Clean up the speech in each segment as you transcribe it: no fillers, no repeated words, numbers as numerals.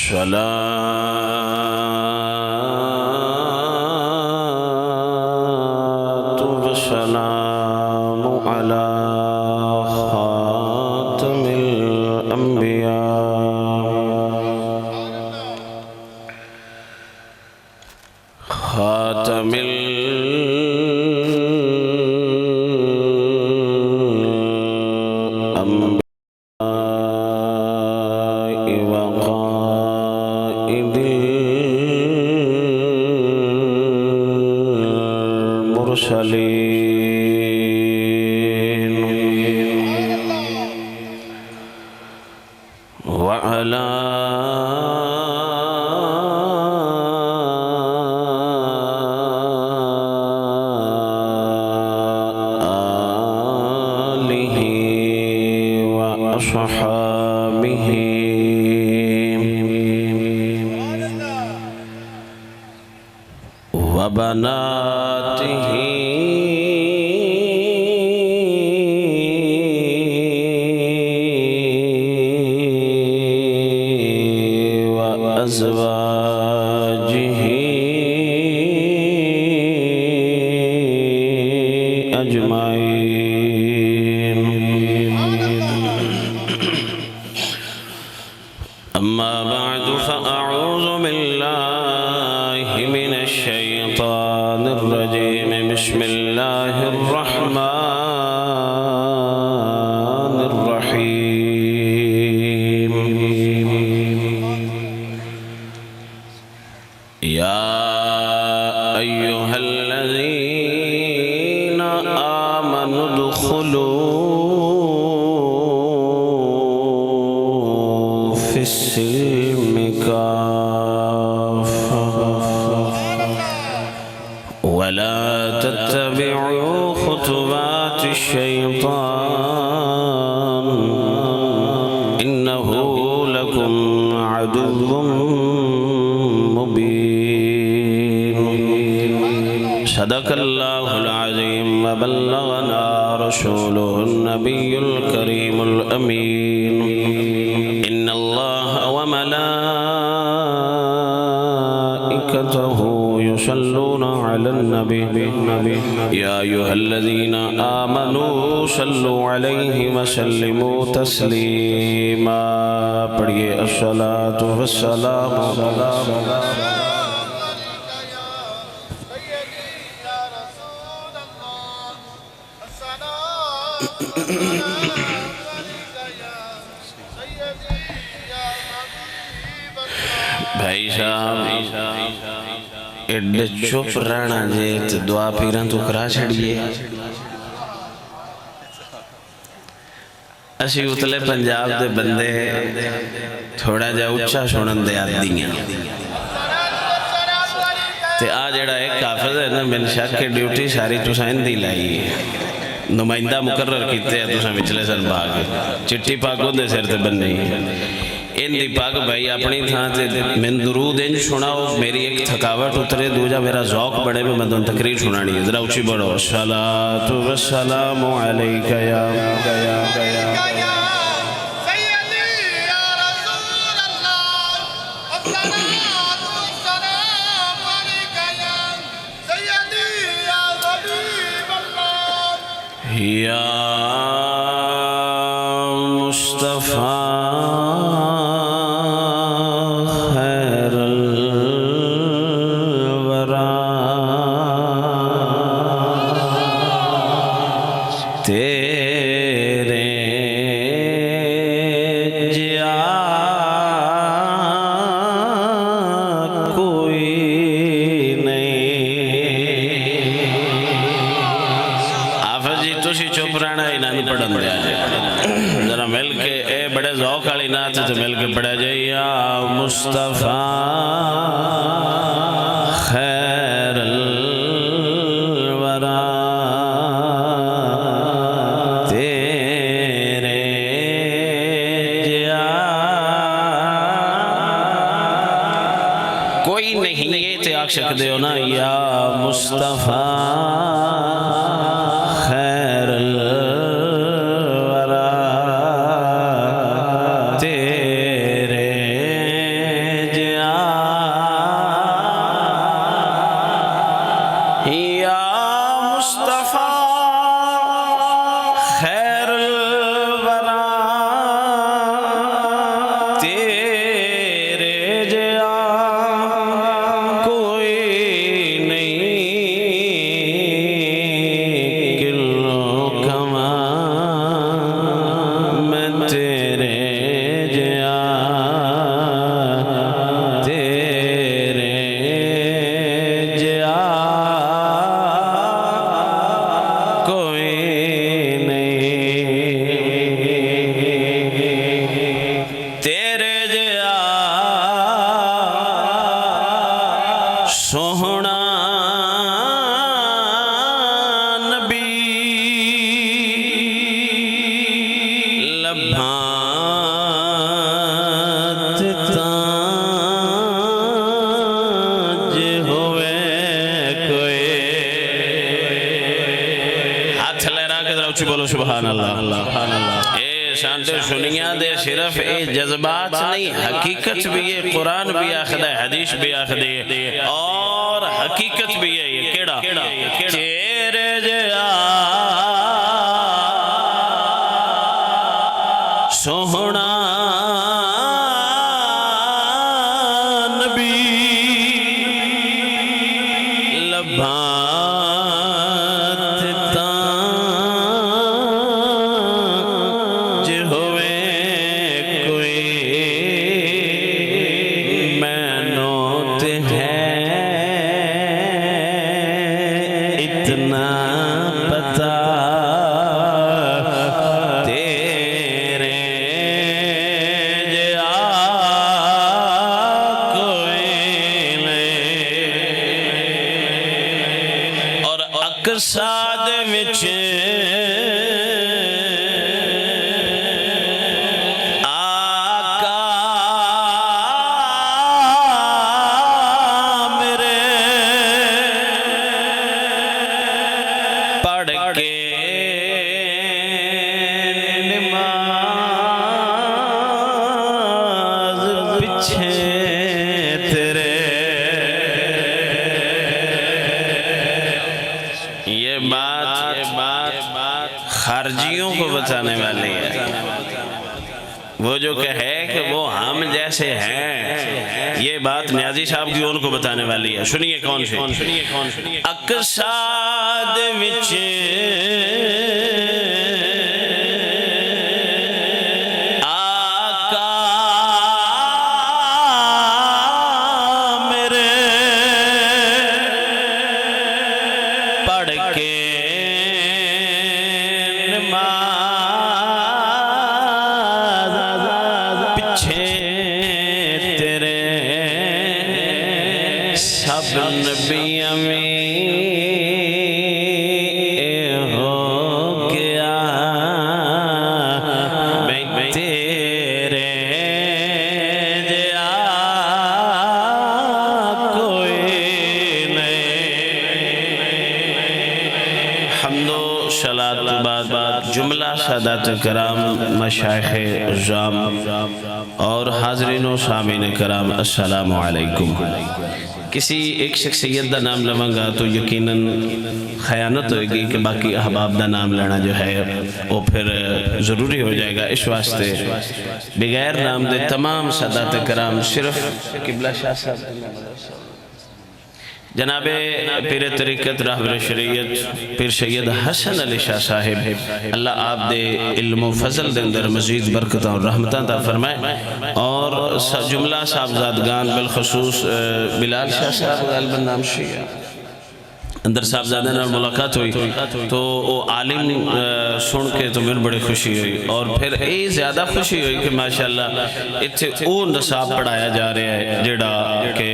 الصلاة والسلام على خاتم الأنبياء خاتم الأنبياء وقائد المرسلين وعلى آله وأصحابه وبناته وأزواجه أجمعين أما بعد فأعوذ بالله من الشيطان الرجيم بسم الله الرحمن الرحيم يا أيها الذين آمنوا ادخلوا في السلم كافة ولا تتبعوا خطوات الشيطان إنه لكم عدو مبين صدق الله العظيم وبلغنا رسوله النبي الكريم الأمين إن الله وملائكته يصلون على النبي يا أيها الذين آمنوا صلوا عليه وسلموا تسليما پڑھیے الصلاة والسلام بھائی صاحب ایڈے چپ رہنا جے تو دعا پیران تو کرا چھڑیے اسی اتلے پنجاب دے بندے تھوڑا جا اچھا سنن دے آدیاں تے آج ایڈا ایک کافظ ہے نا بن شاک کے ڈیوٹی ساری تو سائن دی لائی نمائندہ مقرر کیتے ہیں تو سا مچلے سر باغ چٹی پاکوں دے سر تے بن نہیں ان دی پاک بھائی اپنی تھا تے من درود ان سناؤ میری ایک تھکاوٹ اترے دوجہ میرا ذوق بڑھے میں دن تقریر سنانی ہے ذرا اچھی بڑھو الصلاة والسلام علیکہ یا سیدی یا رسول اللہ الصلاة والسلام علیکہ یا سیدی یا حبیب اللہ یا مصطفیٰ مل کے پڑھا جائے یا مصطفیٰ خیر الورا تیرے جا کوئی نہیں یہ تے آکھ سکتے ہو نا یا مصطفیٰ خیر الورا تیرے بولو سبحان اللہ. اے شانتے سنیاں دے صرف اے جذبات نہیں، حقیقت بھی ہے. قرآن بھی آخد ہے، حدیث بھی آخد ہے، اور حقیقت بھی ہے. یہ کیڑا تیرے جا سوہنا نبی لبھا ساد وچ آقا میرے پڑھ کے نماز پیچھے تیرے. خارجیوں کو بتانے والی ہے. وہ جو کہے کہ وہ ہم جیسے ہیں، یہ بات نیازی صاحب کی ان کو بتانے والی ہے. سنیے کون سی. اقصاد وچ آقا میرے پڑھ کے نبیوں میں ہو گیا میں تیرے جا کوئی نہیں. حمد و صلاۃ بعد جملہ سادات کرام، مشائخ عظام اور حاضرین و سامعین کرام، السلام علیکم. کسی ایک شخصیت دا نام لواں گا تو یقیناً خیانت ہوئے گی کہ باقی احباب دا نام لینا جو ہے وہ پھر ضروری ہو جائے گا. اس واسطے بغیر نام دے تمام سادات کرام، صرف قبلہ شاہ صاحب، جناب پیر طریقت راہبر شریعت پیر سید حسن علی شاہ صاحب، اللہ آپ دے علم و فضل دے اندر مزید برکتاں اور رحمتاں عطا فرمائے. اور جملہ صاحبزادگان بالخصوص بلال شاہ صاحب غالباً نام شیعہ اندر صاحبزادے نال ملاقات ہوئی تو وہ عالم سن کے تو میرے بڑی خوشی ہوئی. اور پھر اے زیادہ خوشی ہوئی کہ ماشاءاللہ اتھے او نصاب پڑھایا جا رہا ہے جڑا کہ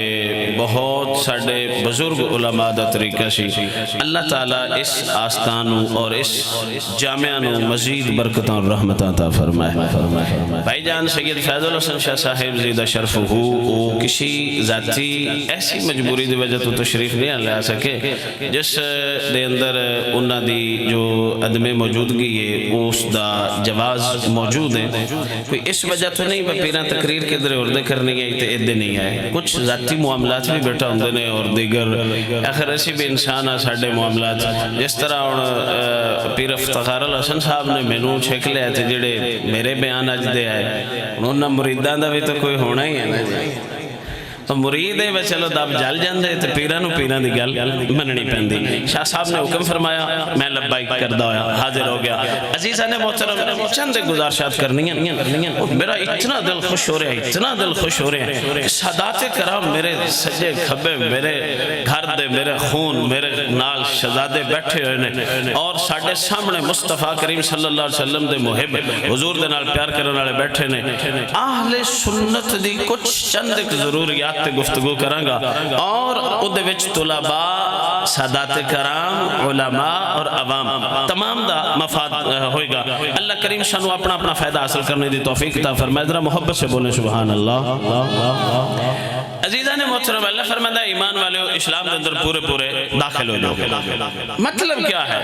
بہت ساڑھے بزرگ علماء دا طریقہ سی. اللہ تعالیٰ اس آستانوں اور اس جامعانوں مزید برکتاں اور رحمتاں عطا فرمائے. بھائی جان سید فیض الحسن شاہ صاحب زیدہ شرف ہو، وہ کسی ذاتی ایسی مجبوری دی وجہ تو تشریف نہیں لے سکے جس دے اندر انہاں دی جو عدم موجودگی ہے اس دا جواز موجود ہے. کوئی اس وجہ تو نہیں پیران تقریر کے در اردے کرنی ہے تے ادھے نہیں آئے، کچھ ذاتی معاملات بھی بیٹھا ہوندے نے اور دیگر آخر ایسی بھی انسان ہے ساڑھے معاملات. جس طرح پیر افتخار الحسن صاحب نے مینوں چھک لیا تھے جڑے میرے بیان اج دے آئے، انہوں نے مریدان دا بھی تو کوئی ہونا ہی ہے نا جی. تو مرید ہے چلو دب جل جاندے تے پیرانو پیران دی گل مننی پیندی. شاہ صاحب نے حکم فرمایا، میں لبیک کردہ ہویا، حاضر ہو گیا. عزیزہ نے محترم چند گزارشات کرنی ہیں. میرا اتنا دل خوش ہو رہا ہے، اتنا دل خوش ہو رہا ہے کہ سادات کرام میرے سجے کھبے، میرے گھر دے، میرے خون، میرے نال شہزادے بیٹھے ہوئے اور ساڑھے سامنے مصطفیٰ کریم صلی اللہ علیہ وسلم دے محب حضور دے نال پیار کرنے والے بیٹھے نے. اہل سنت دی کچھ چند ضروریات تے گفتگو کرانگا اور ادھے وچ طلباء، سادات کرام، علماء اور عوام تمام دا مفاد ہوئے گا. اللہ کریم شانو اپنا فائدہ حاصل کرنے دی توفیق عطا فرمائے. ذرا محبت سے بولیں سبحان اللہ. عزیزہ عزیزان محترم اللہ فرماتا ہے ایمان والے اسلام کے اندر پورے پورے داخل ہو جاؤ. مطلب کیا ہے؟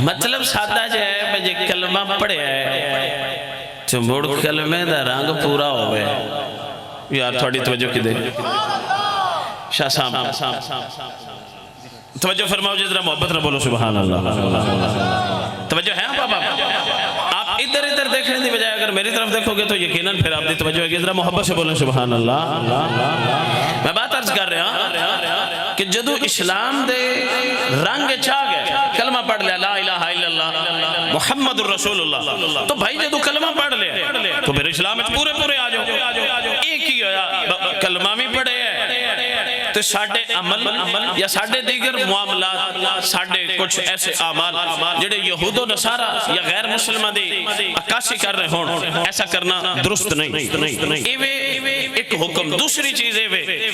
مطلب سادہ جو ہے بجے کلمہ پڑھے ہے تو مڑ کلمے دا رنگ پورا ہوئے. یار تھوڑی توجہ کی دے شاہ صاحب توجہ فرماؤ جدرہ محبت نہ بولو سبحان اللہ. توجہ ہے بابا؟ آپ ادھر ادھر دیکھنے دی بجائے اگر میری طرف دیکھو گے تو یقیناً پھر آپ دی توجہ ہے. جدرہ محبت سے بولو سبحان اللہ. میں بات عرض کر رہا ہوں کہ جدو اسلام دے رنگ چاہ گئے کلمہ پڑھ لیا لا الہ الا اللہ محمد الرسول اللہ تو بھائی جدو کلمہ پڑھ لیا تو پھر اسلام پورے پورے آ جاؤ. ایک ہی ہویا کلمہ بھی پڑھے تو ساڑھے عمل یا ساڑھے دیگر معاملات ساڑھے کچھ ایسے اعمال جڑے یہود و نصارہ یا غیر مسلمہ دی عکاسی کر رہے ہوں ایسا کرنا درست نہیں. ایک حکم. دوسری چیز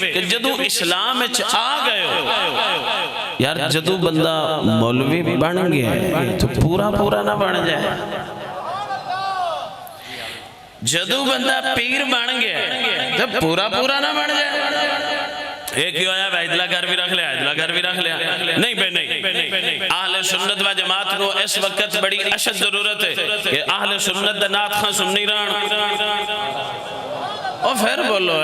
کہ جدو اسلام آ گئے ہو یار جدو بندہ مولوی بن گیا تو پورا پورا نہ بن جائے. جدو بندہ پیر بن گیا تو پورا پورا نہ بن جائے. ایک ہی ہویا عیدلہ گھر بھی رکھ لیا عیدلہ گھر بھی رکھ لیا. نہیں بے نہیں. اہل سنت و جماعت کو اس وقت بڑی اشد ضرورت ہے کہ اہل سنت دا نات خان سننی ران اور پھر بولو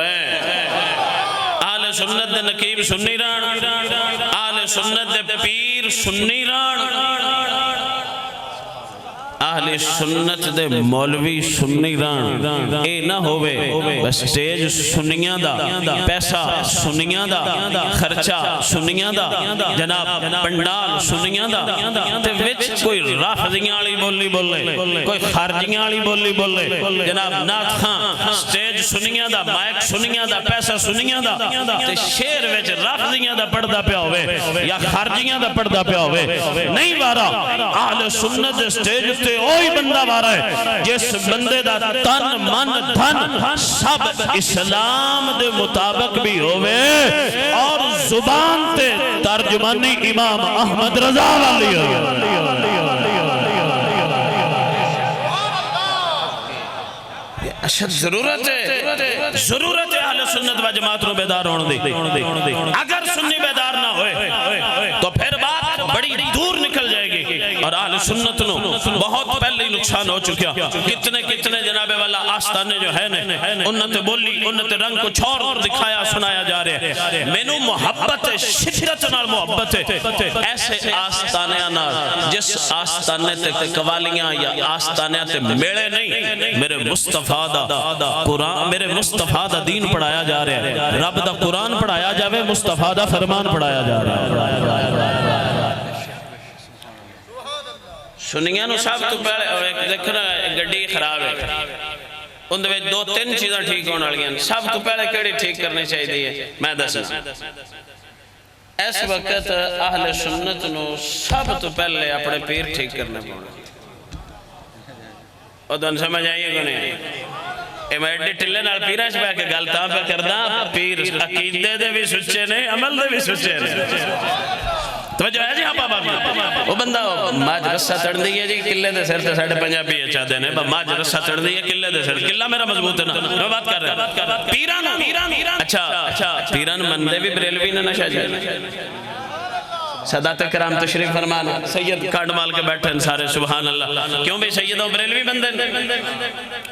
اہل سنت دا نقیب سننی ران اہل سنت دا پیر سننی ران اہل سنت دے مولوی سنی ران. اے نہ ہوئے سٹیج سنیاں دا پیسہ سنیاں دا خرچہ سنیاں دا جناب پنڈال سنیاں دا تے وچ کوئی رافضیاں والی بولی بولے کوئی خارجیاں والی بولی بولے جناب نات خان سٹیج سنیاں دا مائک سنیاں دا پیسہ سنیاں دا تے شیر وچ رافضیاں دا پڑھدا پیا ہوئے یا خارجیاں دا پڑھدا پیا ہوئے. نہیں بارا اہل سنت دے سٹیج تے اوہی بندہ بارا ہے جس بندے دا تن من دھن سب اسلام دے مطابق بھی ہوئے اور زبان تے ترجمانی امام احمد رضا والی اشد ضرورت ہے اہل سنت و جماعت نو بیدار ہون دی. اگر سنی بیدار نہ ہوئے تو پھر بات بڑی دور نکل جائے گی اور اہل سنت نو بہت پہلے نقصان ہو چکیا. کتنے جناب والا آستانے جو ہے انت بولی انت رنگ کو چھوڑ دکھایا سنایا جا رہے ہیں. مینو محبت شدت نال محبت ہے ایسے آستانے نال جس آستانے تے قوالیاں یا آستانے تے میلے نہیں میرے مصطفیٰ دا قرآن میرے مصطفیٰ دا دین پڑھایا جا رہا ہے. رب دا قرآن پڑھایا جاوے مصطفیٰ دا فرمان پڑھایا جا رہا ہے. سنیاں نو صاحب تو پہلے اور ایک دیکھنا گڈی خراب ہے ان دے دو تین چیزاں ٹھیک ہونے والی ہیں. سب تو پہلے کیڑی ٹھیک کرنی چاہیے میں دسنا. اس وقت اہل سنت نو سب تو پہلے اپنے پیر ٹھیک کرنے پڑے. اور دن سمجھ آئیے گا نہیں اے میں ایڈی ٹلے نال پیرہ شبہ کے گلتاں پہ کردہ پیر عقیدے دے بھی سچے نے عمل دے بھی سچے نے. توجہ ہے جی ہاں بابا وہ بندہ ماج رسہ چڑھ دیئے جی کلے دے سر تے ساڑھے پنجابی اچھا دینے ماج رسہ چڑھ دیئے کلے دے سر کلہ میرا مضبوط ہے نا میں بات کر رہا ہوں. پیران اچھا پیران مندے بھی بریلوی نے نشا جائے سادات کرام تشریف فرمانا سید کارڈ مال کے بیٹھے ہیں سارے سبحان اللہ. کیوں بھی سید و بریلوی بندے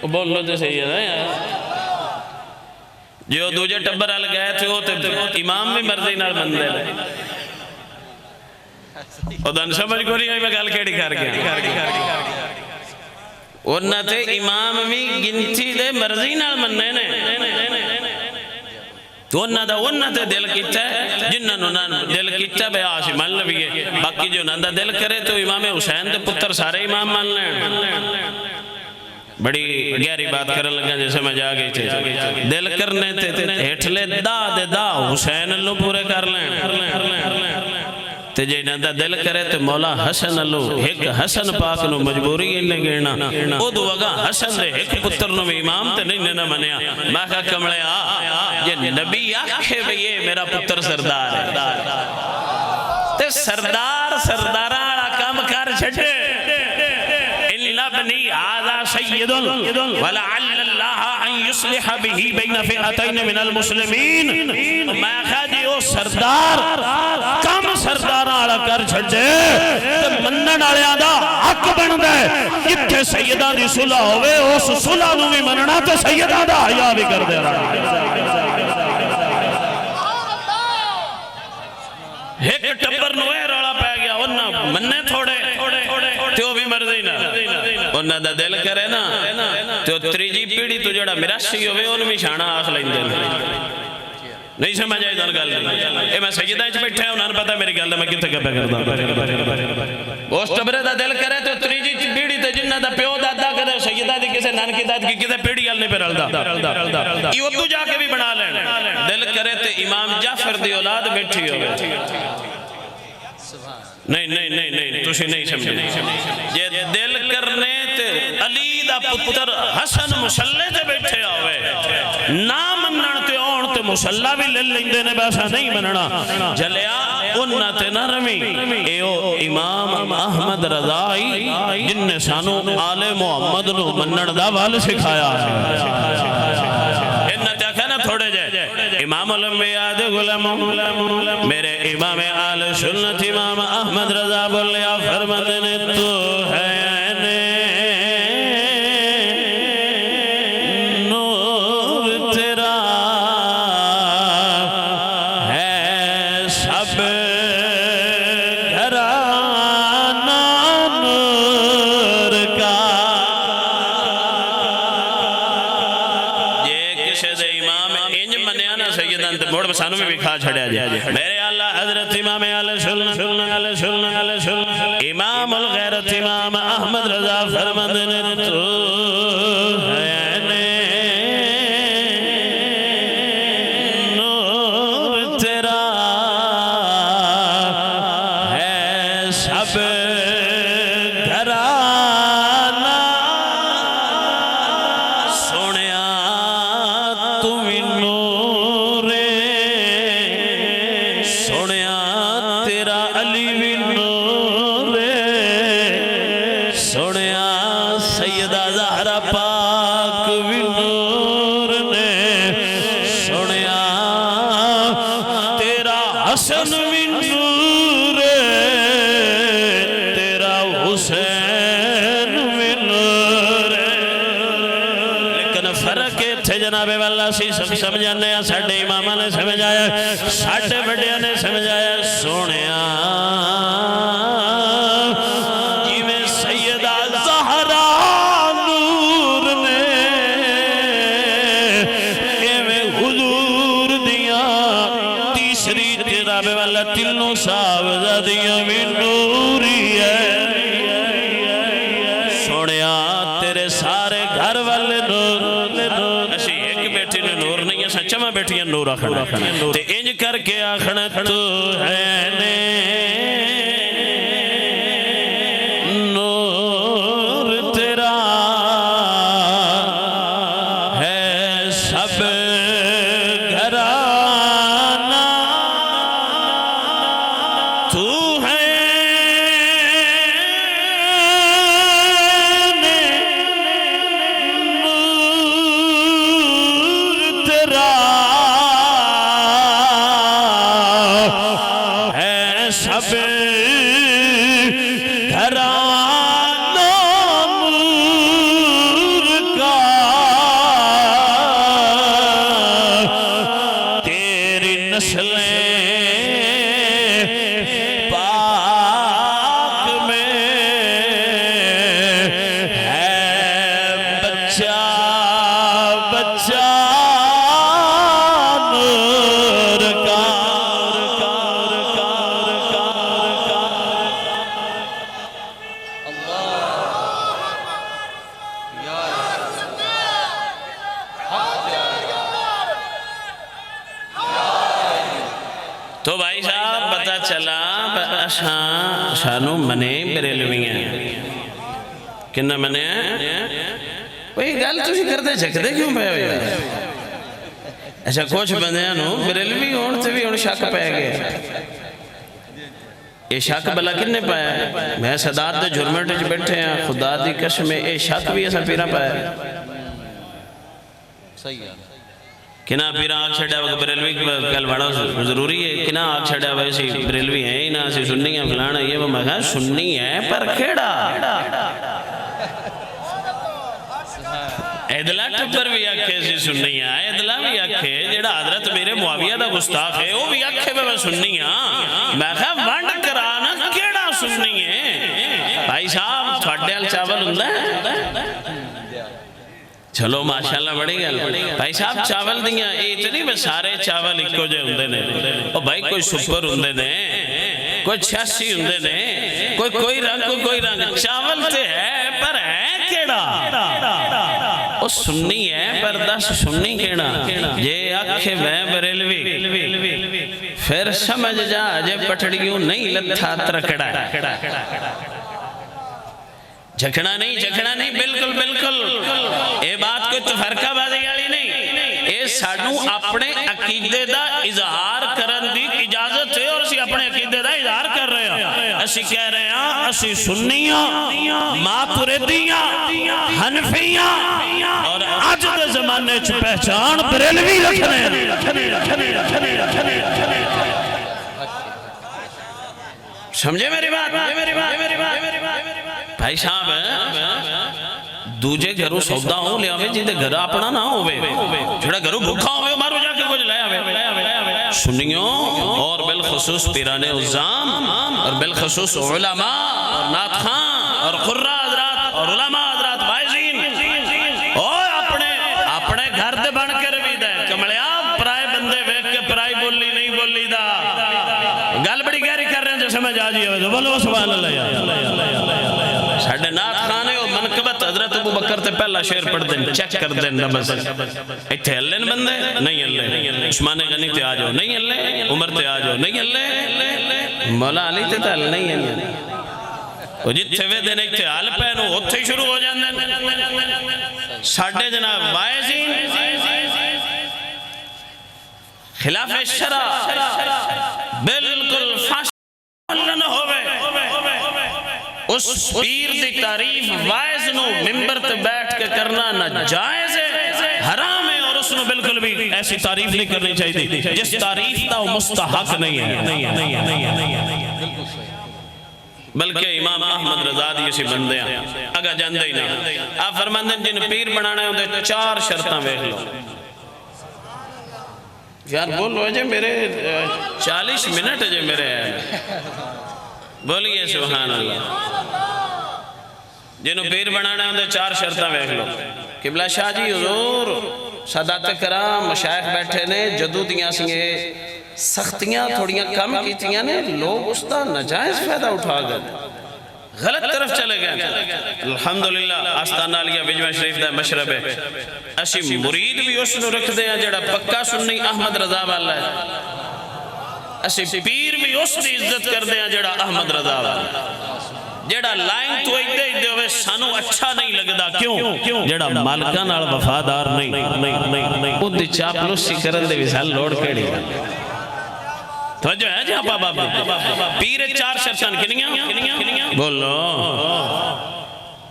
بول لو جو سید ہے جو دوجہ ٹبر آل گئے تھے وہ امام بھی مرضی نال بندے اور دن سمجھ کو نہیں آئی میں گل کیڑی کر گیا انہاں تے امام بھی گنتی دے مرضی نال مننے نے تو انہاں تے دل کیتا ہے جنہاں نو دل کیتا بے آشی مان لویے باقی جو نہ دل کرے تو امام حسین دے پتر سارے امام مان لیں. بڑی گہری بات کرنے لگا جیسے میں جا گئی تھے دل کرنے تے ہٹلے دا حسین اللہ پورے کر لیں تے جے نہ دل کرے تے مولا حسن اللہ ایک حسن پاک نو مجبوری انہیں گینا او دو وگا حسن دے ایک پتر نو امام تے نہیں نہ منیا میں کہا کمڑے یہ نبی آکھے بھی یہ میرا پتر سردار ہے تے سرداراں کام کر چھٹے ان ابنی آذا سید ولعل اللہ ان یصلح به بین فئتین من المسلمین میں کہا جی او سردار کم سردار آڑا کر چھڑے تو منن آڑیاں دا حق بندا ہے جتھے سیدہ دی صلح ہوئے اس صلح نو بھی مننا تو سیدہ دا حیا بھی کر دے رہا ایک ٹبر نوے روڑا پہ گیا انہاں مننے تھوڑے تو بھی مردی نا انہاں دا دل کرے نا تو تریجی پیڑی تو جڑا مراشی ہوئے ان میں شانہ آخ لیں دے نہیں سمجھ آئی دن گل اے میں سیدہ اچھ بیٹھے ہیں انہاں پتہ میری گل میں کتے کپے کرتا اس ٹبرے دا دل کرے تو تریجی پیڑی تے جنہ دا پیو دادا کرے سیدہ دی کسے نان کی داد کی کسے پیڑی گل نہیں پہ رل دا یہ ادو جا کے بھی بنا لیں دل کرے تے امام جعفر دی اولاد بیٹھی ہوئے نہیں تُوشی نہیں سمجھے یہ دل کرنے تے علی دا پتر حسن مسلح تے بیٹھے آوے نام منن تے اون تے مسلح بھی لے لیندے نے بیسا نہیں مننا جلیا انہ تے نہ رمی ایو امام احمد رضائی جن نے سانو آل محمد نو منن دا وال سکھایا انہ تے کہنا تھوڑے جائے امام الانبیاء دے غلام میرے امام آل سنت امام احمد رضا بولیا فرماتے نے تو ہے نور تیرا ہے سب گھرانہ نور کا یہ کسے دے امام انج منیانا سیدان تے موڑ بسانوں میں بھی کھا چھڑیا جائے میرے اللہ حضرت امام علیہ سنت امام الغیرت امام احمد رضا فرماتے نے تو ہے نور تیرا ہے سب گھرانہ سونیا تم نور سونیا تیرا علی بھی نور سونیا سیدہ زہرا پاک بھی نور نے سونیا تیرا حسن بھی نور تیرا حسین بھی نور لیکن فرق تھے جناب والا سی سمجھانے ہیں ساڑھے امامہ نے سمجھایا ساڑھے بڑیاں نے سمجھایا سونیا جیویں سیدہ زہرا نور نے ایویں حضور دیاں تیسری جناب والا تلوں ساوزہ دیاں بھی نوری ہے سونیا تیرے سارے گھر والے نور اسی ایک بیٹی نے نور نہیں ہے سچا میں بیٹی ہیں نور آخنا تے انج کر کے آخنا تو ہے نور تیرا ہے سب گھرانہ تو ہے نور تیرا ہے سب گھرانہ نور کا تیری نسلیں پاک میں ہے بچہ بچہ نور کا تو بھائی صاحب پتا چلا شانو منے بریلوی ہیں کنہ منے وہی گل تُسی کردے جھکدے کیوں پہ ہوئی ایسا کچھ بندیاں نو بریلوی ہون تے بھی ہون شک پہ گئے اے شک بلا کنے پایا میں صدات دے جھرمٹ بیٹھے ہیں خدا دی قسم اے شک بھی ایسا پیرا پایا صحیح ہے کنا پیرا آگ چھڑیا وقت بریلوی کل بڑا ضروری ہے کنا آگ چھڑیا ویسی بریلوی ہیں ہی نا سی سننی ہیں فلانا یہ وہ میں کہا سننی ہے پر کھیڑا ایدلہ ٹپر بھی آکھے سی سننی ہے ایدلہ بھی آکھے جیڑا حضرت میرے معاویہ دا گستاخ ہے وہ بھی آکھے میں سننی ہیں میں کہا وانڈ کرانا کیڑا سننی ہے بھائی صاحب تھوڑے حال چاول ہوں ہے چلو ماشاءاللہ بڑی گل بھائی صاحب چاول دیاں اتنی میں سارے چاول ایک کو جے ہوں نے اور بھائی کوئی سپر ہوں نے کوئی 86 ہوں نے کوئی رنگ چاول تے ہے پر ہے کیڑا وہ سننی ہے پر دس سننی کیڑا یہ آکھے میں بریلوی پھر سمجھ جا جے پٹڑیوں نہیں لتھا ترکڑا جھکڑا نہیں بالکل اے بات کوئی تفرقہ بازی والی نہیں اے سانو اپنے عقیدے دا اظہار کرن دی اجازت ہے اور اسی اپنے عقیدے دا اظہار کر رہے ہیں اسی کہہ رہے ہیں اسی سنیاں ماتریدیاں حنفیاں اور آج دے زمانے چھ پہچان بریلوی رکھنے سمجھے میری بات بھائی صاحب دوجے گھروں سودا ہوں لے آوے جیدے گھر اپنا نہ ہوئے چھوڑا گھروں بھوکھا ہوئے مارو جا کے کچھ لے آوے سنیوں اور بالخصوص پیران عظام اور بالخصوص علماء اور ناتخان اور قرآن حضرات اور علماء حضرات بائزین اور اپنے گھر دے بن کر بھی دے کمڑیا پرائے بندے ویک کے پرائی بولی نہیں بولی دا گل بڑی گہری کر رہے ہیں جو سمجھ آجی ہوئے تو بولو سبحان اللہ ساڑھے نات خانے اور منقبت حضرت ابو بکر تے پہلا شعر پڑھ دیں چیک کر دیں نبس ایتھے اللہ بندے نہیں اللہ عثمان غنی تے آجو نہیں اللہ عمر تے آجو نہیں اللہ مولا علی تے تے اللہ نہیں اللہ وہ جتھے وے دے نہیں تے حال پہنو اتھے شروع ہو جاندے ساڑھے جناب وائزین خلاف شرع بالکل فاشن ہوئے اس پیر دی تعریف وائز نو ممبر تے بیٹھ کے کرنا ناجائز ہے حرام ہے اور اس نو بالکل بھی ایسی تعریف نہیں کرنی چاہیے جس تعریف تا وہ مستحق نہیں ہے بلکہ امام احمد رضا دی اسی بندے ہیں اگا جاندے ہی نہ آپ فرماندے جن پیر بنانے ہوں دے 4 شرطاں ویکھ لو یار بولو جے میرے 40 منٹ جے میرے ہیں بولیے سبحان اللہ جنہوں پیر بنانا ہوں دے 4 شرطاں ویکھ لو قبلہ شاہ جی حضور سادات کرام مشایخ بیٹھے نے جدو دیاں سنگے سختیاں تھوڑیاں کم کیتیاں نے لوگ اس دا نجائز فائدہ اٹھا گئے غلط طرف چلے گئے الحمدللہ آستانہ علیہ بجمع شریف دا مشرب ہے اسی مرید بھی اس نے رکھ دیا جڑا پکا سنی احمد رضا والا ہے اسی پیر بھی اس نے عزت کر دیا جڑا احمد رضا والا جڑا لائن تو ایدے ہوئے سانو اچھا نہیں لگدا کیوں جڑا مالکہ نال وفادار نہیں وہ دی چاپلوسی کرن دے ویسال لوڑ کیڑی توجہ ہے جہاں بابا پیر 4 شرطان کنیاں بولو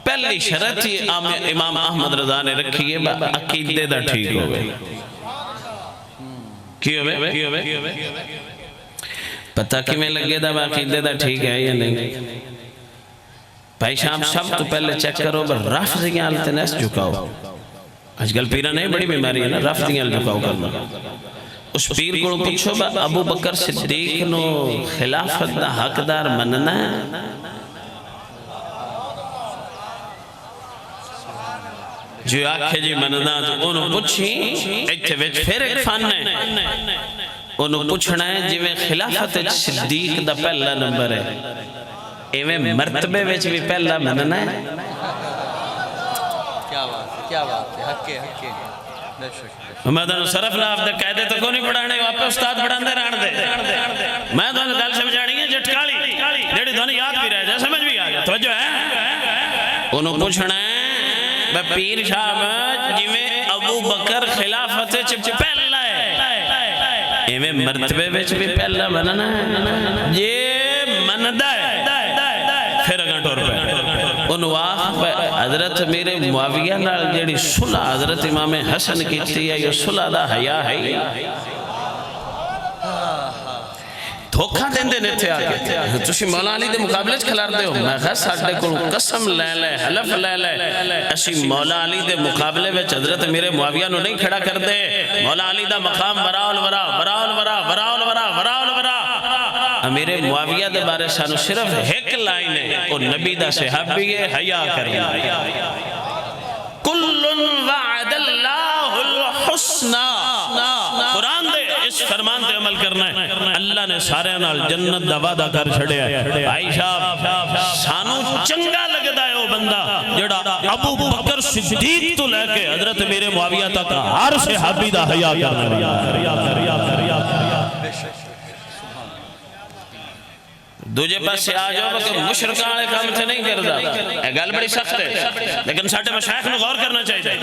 پہلی شرط ہی امام احمد رضا نے رکھی ہے عقیدے دا ٹھیک ہوئے کی ہوئے پتہ کی میں لگے دا عقیدے دا ٹھیک ہے یا نہیں بھائی شام سب تو پہلے چیک کرو رافضیاں التنیس جھکاؤ آج کل پیرہ نہیں بڑی بیماری ہے نا رافضیاں جھکاؤ کرنا اس پیر کو پوچھو با ابو بکر صدیق نو خلافت دا حقدار مننا ہے جو آکھے جی مننا تو انہوں پوچھی ایتھے ویچ پھر ایک فن ہے انہوں پوچھنا ہے جی میں خلافت صدیق دا پہلا نمبر ہے ایویں مرتبے ویچ بھی پہلا مننا ہے کیا بات ہے حق ہے میں صرف نہ آپ دے قیدے تو کو نہیں پڑھانے آپ استاد پڑھان دے ران دے میں تو گل سمجھانی ہے جٹکالی جیڑی دونوں یاد بھی رہ جائے سمجھ بھی آگیا توجہ ہے انہوں پوچھنا ہے میں پیر صاحب جی میں ابو بکر خلافت چپ پہلا ہے ایویں مرتبے ویچ بھی پہلا مننا ہے یہ مندہ ہے پھر اگاں ٹور پہ انہوں حضرت میرے معاویہ نال جیڑی صلح حضرت امام حسن کی تھی یہ صلح دا حیا ہے دھوکھا دین دے نیتھے آگے تُوشی مولا علی دے مقابلے کھلار دے ہو میں خواہ ساڑھے کو قسم لے لے حلف لے لے اسی مولا علی دے مقابلے میں حضرت میرے معاویہ نو نہیں کھڑا کر دے مولا علی دا مقام وراء الورا وراء الورا وراء الورا وراء الورا امیر معاویہ دے بارے سانو صرف ایک لائن ہے اور نبی دا صحابی ہے حیا کرنا کل وعد اللہ الحسنہ قرآن دے اس فرمان دے عمل کرنا ہے اللہ نے سارے نال جنت دا وعدہ کر چھڑے ہیں عائشہ سانو چنگا لگدا ہے وہ بندہ جڑا ابو بکر صدیق تو لے کے حضرت میرے معاویہ تک ہر صحابی دا حیا کرنا دوجہ پاس سے آ جاؤ کہ مشرکان والے کام تھے نہیں کردا اے گل بڑی سخت ہے لیکن ساڈے مشائخ نو غور کرنا چاہیے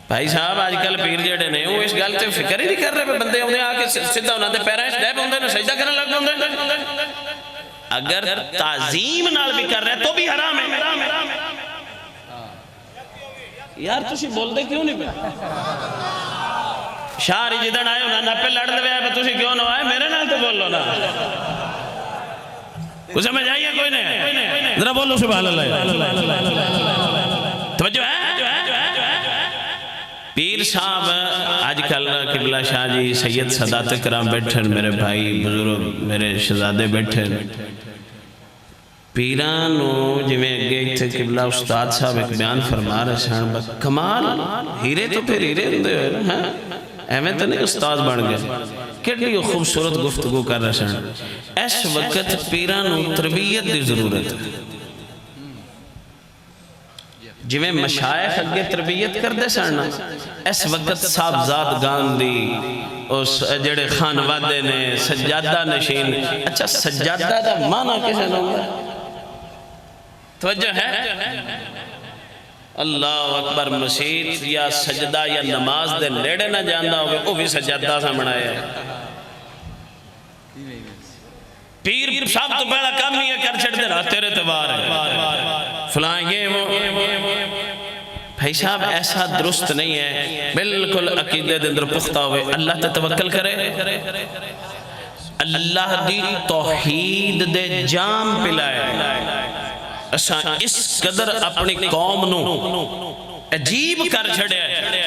بھائی صاحب آج کل پیر جڑے نے وہ اس گل تے فکر ہی نہیں کر رہے بندے اونے آ کے سیدھا انہاں دے پیراں وچ ڈے پوندے نے سجدہ کرن لگ پوندے اگر تعظیم نال بھی کر رہے تو بھی حرام ہے یار تسی بول دے کیوں نہیں پے شاہری جدن آئے انہاں نہ پہ لڑ دے آئے تو تسی کیوں نہ آئے میرے نال تو بولو نا کچھ سمجھ آئیے کوئی نہیں ذرا بولو سبحان اللہ توجہ ہے پیر صاحب آج کل قبلہ شاہ جی سید سادات کرام بیٹھن میرے بھائی بزرگ میرے شہزادے بیٹھن پیرانو جی میں گئے تھے قبلہ استاد صاحب ایک بیان فرما رہے سن کمال ہیرے تو پھر ہیرے ہندے ہوئے نا ایمیں تو نہیں استاد بن گئے کتنی خوبصورت گفتگو کر رہے سن اس وقت پیرانو تربیت دی ضرورت ہے جی میں مشائخ اگے تربیت کر دے سرنا اس وقت صاحبزاد گاندھی اس جڑے خانوادے نے سجادہ نشین اچھا سجادہ دا معنی کسے نوگا توجہ ہے اللہ اکبر مسیح یا سجدہ یا نماز دے نیڑے نہ جاندہ ہوئے وہ بھی سجادہ سا بنایا ہے پیر صاحب تو پہلا کام نہیں ہے کر چھڑ دے رہا تیرے تبار ہے فلان یہ وہ بھائی صاحب ایسا درست نہیں ہے بالکل عقیدے دے اندر پختہ ہوئے اللہ تے توکل کرے اللہ دی توحید دے جام پلائے اس قدر اپنی قوم نو عجیب کر چھڑے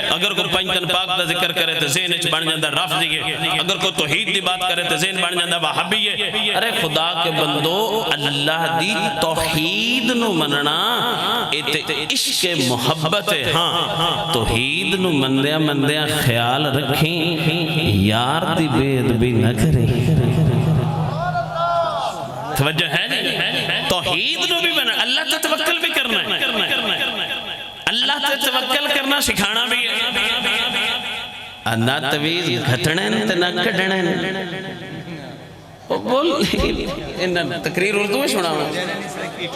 اگر کوئی پنجتن پاک دا ذکر کرے تو ذہن اچھ بن جاندہ رافضی ہے اگر کوئی توحید دی بات کرے تو ذہن بن جاندہ وہابی ہے ارے خدا کے بندو اللہ دی توحید نو مننا عشق محبت ہے ہاں توحید نو مندیاں خیال رکھیں یار دی بید بھی نہ کریں توجہ ہے توحید نو بھی بنا اللہ تے توکل بھی کرنا ہے اللہ تے توکل کرنا سکھانا بھی ہے نہ تویز گھٹنے تے نہ کڑنے بول تقریر اردو میں سنا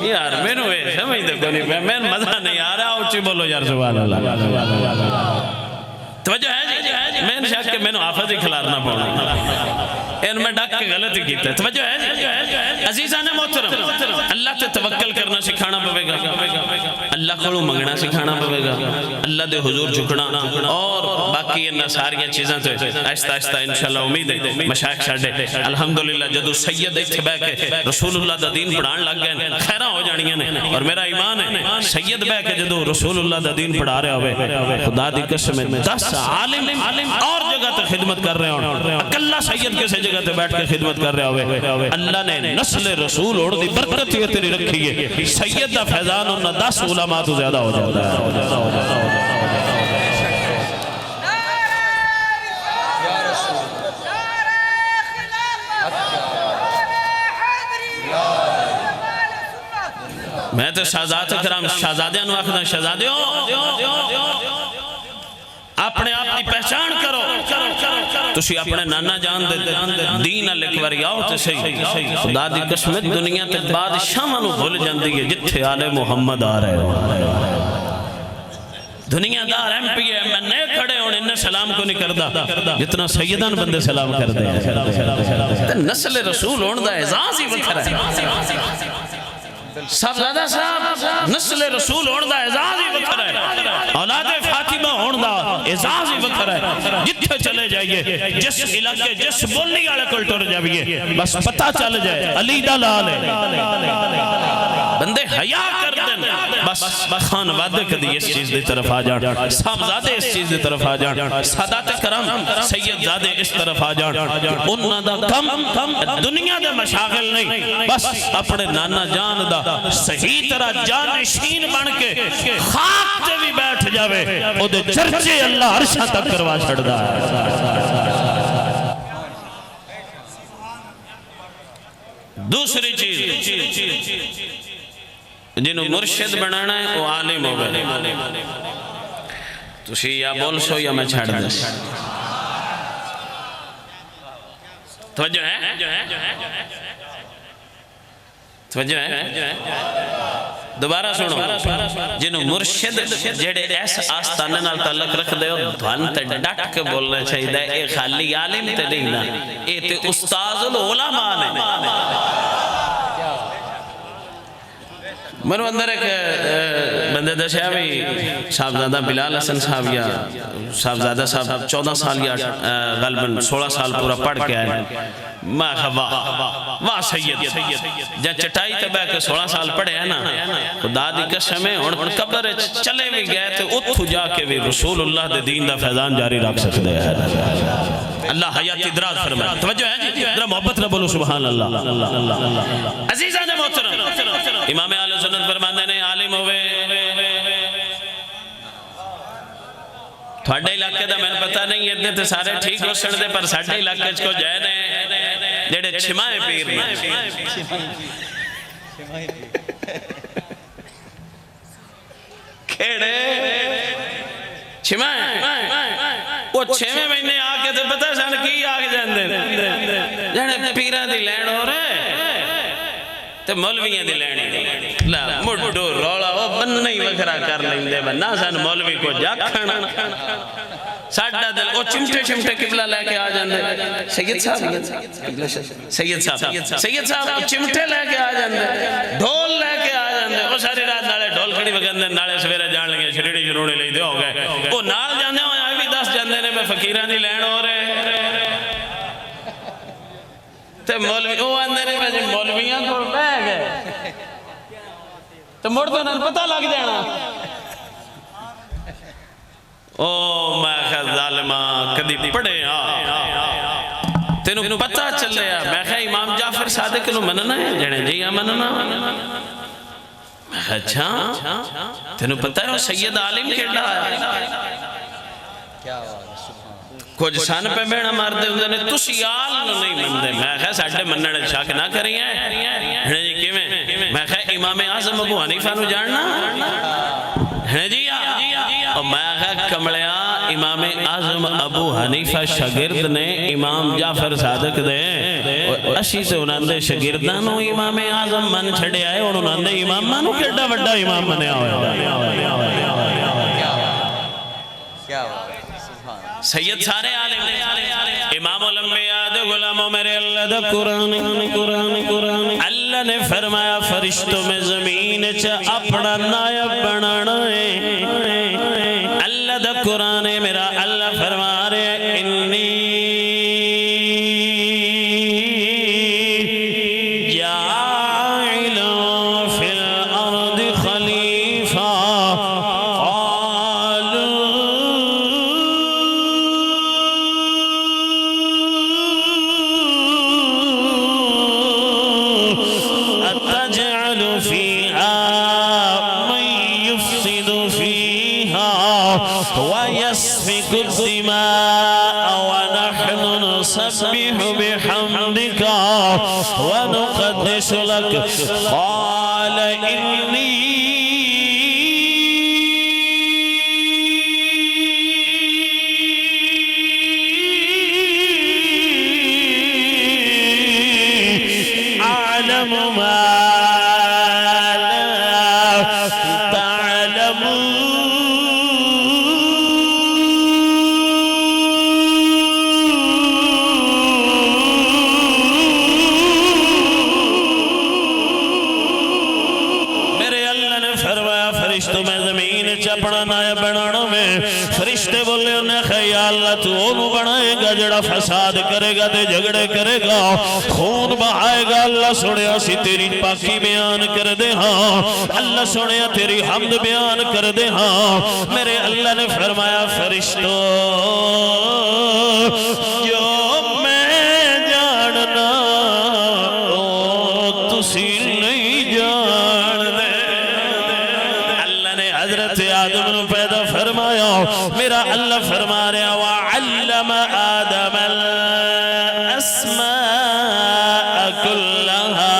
یار میں نو سمجھ دے کو نہیں میں مزہ نہیں آ رہا اچھی بولو یار سبحان اللہ توجہ ہے جی میں نے شاید کہ میں نے آفت ہی کھلارنا پڑھنا ان میں ڈاک کے غلطی کیتا ہے توجہ ہے عزیزان محترم اللہ تے توکل کرنا سکھانا پوے گا اللہ کو منگنا سکھانا پوے گا اللہ دے حضور جھکنا اور باقی انہا ساریاں چیزاں تو آہستہ آہستہ انشاءاللہ امید ہے مشائخ شاڑے الحمدللہ جدو سید اتباع کے رسول اللہ دا دین پڑھان لگ گئے خیرہ ہو جانیاں نے اور میرا ایمان ہے سید بے کے جدو رسول اللہ دا دین پڑھا رہے ہوئے خدا دی قسم میں 10 عالم اور جگہ تے خدمت کر رہے ہوں اکلہ سید کسے جگہ تے بیٹھ کے خدمت کر رہے ہوئے اللہ نے نسل رسول اور دی برکت یہ تیری رکھی ہے سید دا فیضان انہا 10 علماء تو زیادہ ہو جاتا ہے میں تو شہزاد کرام شہزادیاں نو آخدہ شہزادیوں اپنے آپ کی پہچان کرو تسی اپنے نانا جان دے دین لکھوری آؤ تے صحیح خدا دی قسمت دنیا تے بادشاہ منو بھول جاندی ہے جتھے آل محمد آ رہے ہو دنیا دار ایم پی ایم این اے کھڑے ہونے انہیں سلام کو نہیں کردہ جتنا سیدان بندے سلام کردے ہیں نسل رسول ہوندہ اعزاز ہی وکھر ہے صاحبزادہ صاحب نسل رسول ہون دا اعزاز ہی وکر ہے، اولاد فاطمہ ہون دا اعزاز ہی وکر ہے. جتھے چلے جائیے، جس علاقے جس بولی والے کول ٹر جائیے، بس پتہ چل جائے علی دا لال ہے. بندے حیا کر دین، بس خان وعدے کدی اس چیز دی طرف آ جان، صاحبزادے اس چیز دی طرف آ جان، سادات کرام سید زادے اس طرف آ جان. انہاں دا کم دنیا دے مشاغل نہیں، بس اپنے نانا جان دا صحیح طرح جانشین بن کے خاک تے بھی بیٹھ جاوے، او دے چرچے اللہ عرشہ تک کروا چھڑ دا ہے. دوسری چیز جنہوں مرشد بنانا ہے وہ عالم ہو گئے. تسی یا بول سو یا میں چھڑ دس. توجہ ہے توجہ ہے. دوبارہ سنو، جنہوں مرشد جڑے ایس آستانے نال تعلق رکھ دے ہو دھوان تے ڈٹ کے بولنا چاہیے دے. اے خالی عالم تے نہیں نا، اے تے استاذ العلماء نے. منو اندر ایک بندے دشیا بھی صاحبزادہ بلال حسن صاحب یا صاحبزادہ صاحب 14 سال یا غالباً 16 سال پورا پڑھ کے آئے. ماں واہ سید جہاں چٹائی تے بے کے 16 سال پڑھے ہیں نا، خدا دی قسم ہے ان قبر چلے بھی گئے تھے اتھو جا کے بھی رسول اللہ دے دین دا فیضان جاری رکھ سکتے ہیں. اللہ حیات دراز فرمائے. توجہ ہے جی، ذرا محبت نہ بولو سبحان اللہ. عزیزان محترم، امام اہل سنت فرماندے نے عالم ہوئے تھوڑے علاقے دا میں پتہ نہیں اتنے تے سارے ٹھیک ہو سکتے، پر ساڑھے علاقے کو جائے نے جڑے چھمائے پیر نے. کھیڑے چھمائے وہ 6ویں مہینے آکے تے پتہ سان کی آگے جاندے جڑے پیران دی لین ہو رہے تے مولویاں دی لین لا مڈو رولا وہ بننا ہی وکھرا کر لیندے بنا سان مولوی کو جا کھانا ساڑھا دل وہ چمٹے چمٹے قبلہ لے کے آ جاندے. سید صاحب چمٹے لے کے آ جاندے، ڈھول لے کے آ جاندے. وہ ساری رات نالے ڈھول کھڑی وگندے، نالے سویرے جان لگے شریڑی شروڑی لئی دے ہو گئے. وہ نال جاندے ہو آئے بھی 10 جاندے نے میں فقیران دی لین ہو رہے تے مولوی وہ آندے نے میں مولویاں کو بہ گئے تو مڑ تو نال پتہ لگ جانا. او میں خواہ ظالمہ کدی پڑھے تینوں پتہ چلے میں خواہ امام جعفر صادق نو مننا ہے جڑے جی مننا. اچھا تینوں پتہ ہے وہ سید عالم کھیڑا ہے کچھ سان پہ بیڑا مار دے ہوندے نے تسی آل نو نہیں مندے. میں خواہ ساڑھے مننے شاک نہ کریں ہیں جی کیویں میں خواہ امام اعظم ابو حنیفہ نو جاننا ہے جی. اور میں خواہ کمڑیا امام اعظم ابو حنیفہ شاگرد نے امام جعفر صادق دے اشی سے انہوں نے شاگردانوں امام اعظم من چھڑے آئے اور انہوں نے امام مانو کیڑا وڈا امام منیا ہوئے. سید سارے عالم امام الانبیاء دے غلاموں میرے اللہ دا قرآن. اللہ نے فرمایا فرشتوں میں زمین چا اپنا نائب بنانا ہے. اللہ دا قرآن ہے میرا. اللہ فرما رہے انی جاعل فی الارض خلیفہ ويسفك الدماء ونحن نسبح بحمدك ونقدس لك قال إني أعلم ما لا تعلمون. اللہ تو انہوں بنائے گا جڑا فساد کرے گا تے جھگڑے کرے گا خون بہائے گا اللہ سونے اسی تیری پاکی بیان کر دے ہاں اللہ سونے تیری حمد بیان کر دے ہاں میرے اللہ نے فرمایا فرشتوں جو میں جاننا او تسی نہیں جان دے اللہ نے حضرت آدم نے پیدا فرمایا میرا اللہ فرما رہا وَعَلَّمَ آدَمَ الْأَسْمَاءَ كُلَّهَا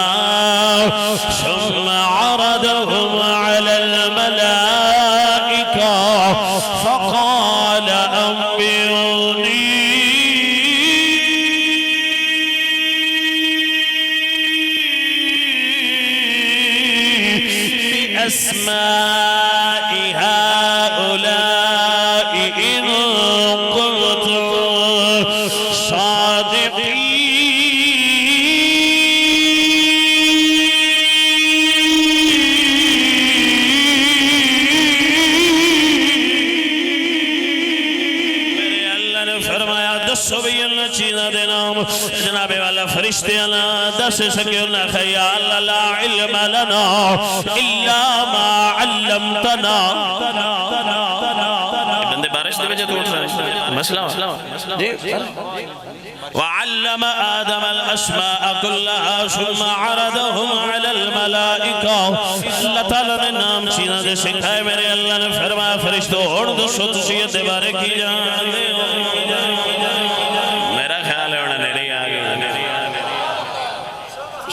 ثُمَّ عَرَضَهُمْ عَلَى الْمَلَائِكَةِ فَقَالَ أَنبِئُونِي بِأَسْمَاءِ هَؤُلَاءِ إِن كُنتُمْ صَادِقِينَ میرے اللہ نے فرمایا دسو بھی اللہ چیزہ دے نام جناب والا فرشتے اللہ دس سکے اللہ خیال لا علم لنا الا ما علمتنا بندے بارش دے بجے تو اٹھ رہا ہے مسئلہ وعلم آدم الأسماء كلها ثم عرضهم على الملائكة اللہ تعالیٰ نے نام چیزہ دے سکھائے میرے اللہ نے فرمایا فرشتوں اور دو سوتشیت دے بارے کی جان دے میرا خیال ہے انہیں نہیں آگے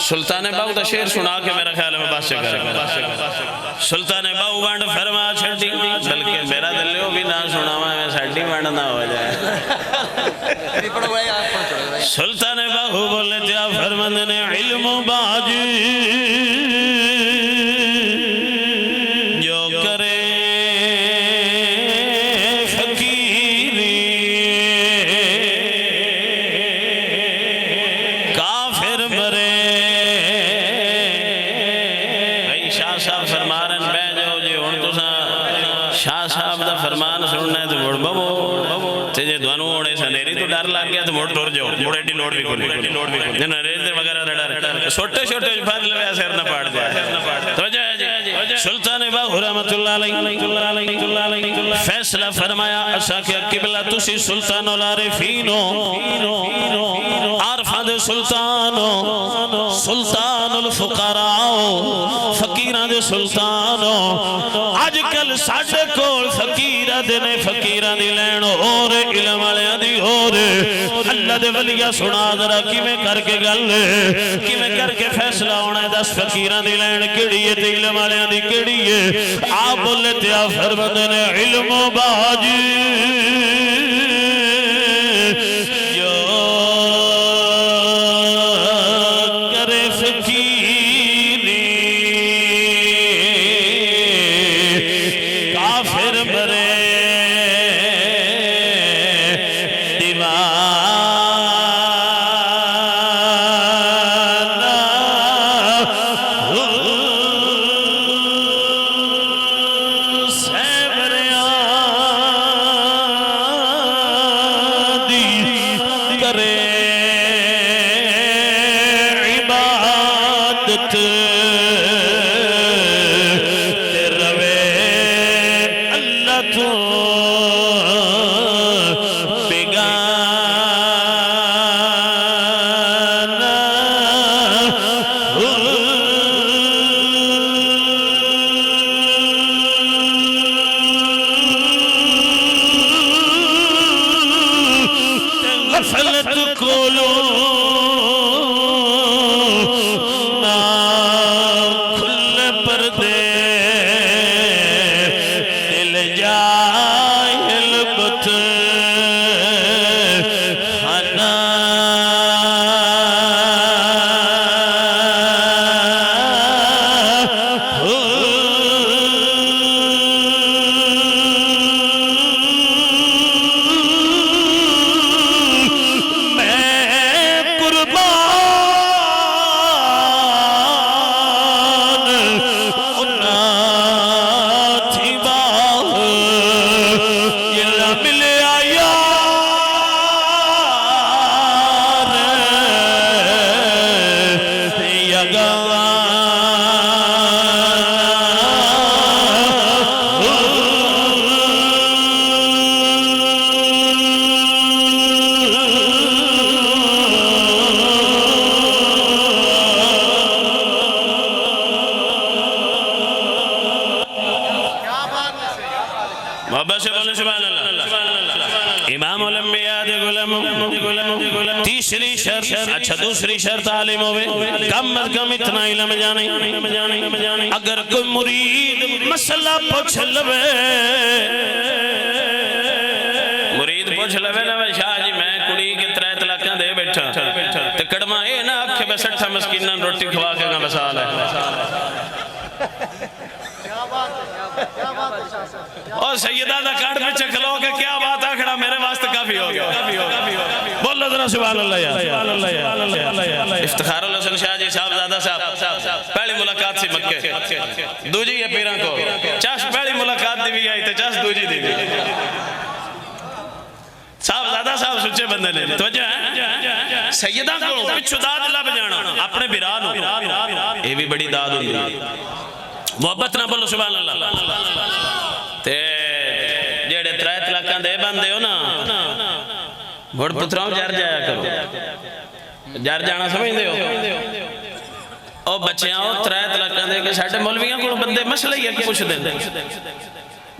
سلطان باؤ دا شعر سنا کے میرا خیال میں بات سے کریں سلطان باؤ بانڈ فرما چھڑی بلکہ میرا دلیو بھی نہ سنا میں ساڑھی بانڈ نہ ہو جائے سلطان باؤ بولے تیا فرمند نے علم باجی جو کرے فقیری کافر مرے شاہ صاحب فرمانن بے جو جی ہون تو شاہ صاحب دا فرمان سننا ہے تو مڑ بابو تجھے دوانو اوڑے سنیری تو ڈر لگ گیا تو مڑ ٹور جو مڑے ڈی لوڑ بھی کھولے جنہوں ریزے وغیرہ ڈر چھوٹے چھوٹے فضل میں اثر نہ پاڑ دیا تو جائے سلطان باہو رحمت اللہ علیہ فیصلہ فرمایا اسا کہ قبلہ تسی سلطان العارفینو عارفان دے سلطانو سلطان الفقراؤ فقیران دے سلطانو آج کل ساڑھے کول فقیرہ دینے فقیران دی لین اور علم علیہ دی اور اللہ دے ولیہ سنا درہ کی میں کر کے گل کی میں کر کے فیصلہ ہونا ہے 10 فقیران دی لین کڑی ہے تے علم علیہ دی کڑی ہے آپ بولے تیا فرمد نے علم باجی جو کرے فقیری کافر برے غلام تیسری شرط اچھا دوسری شرط عالم ہوئے کم از کم اتنا علم جانے اگر کوئی مرید مسئلہ پوچھ لوے پوچھ لوے لوے شاہ جی میں کڑی کے 3 طلاقاں دے بیٹھا تے کڑما اے نا آکھے بس 60 مسکیناں روٹی کھوا کے گا مسال ہے اور سیدہ دا کارڈ پہ چکلو کہ کیا بات آکھڑا میرے واسطے کافی ہو گیا بولو ذرا سبحان اللہ یا افتخار الحسن شاہ جی صاحب زادہ صاحب پہلی ملاقات سی مکے دو جی یہ پیران کو چاش پہلی ملاقات دی بھی آئی تے چاش دو جی دی بھی صاحب زادہ صاحب سچے بندے نے توجہ ہے سیدہ کو پچھو داد اللہ بجانا اپنے بیرانو یہ بھی بڑی داد ہوئی محبت نہ بولو سبحان اللہ تے جیڑے 3 طلاقاں دے بندے ہو نا بڑ پتراؤں جار جایا کرو جار جانا سمجھ دے ہو او بچیاں ہو 3 طلاقاں دے کہ ساڑھے مولویاں کو بندے مسئلہ ہی ہے کہ پوچھ دیں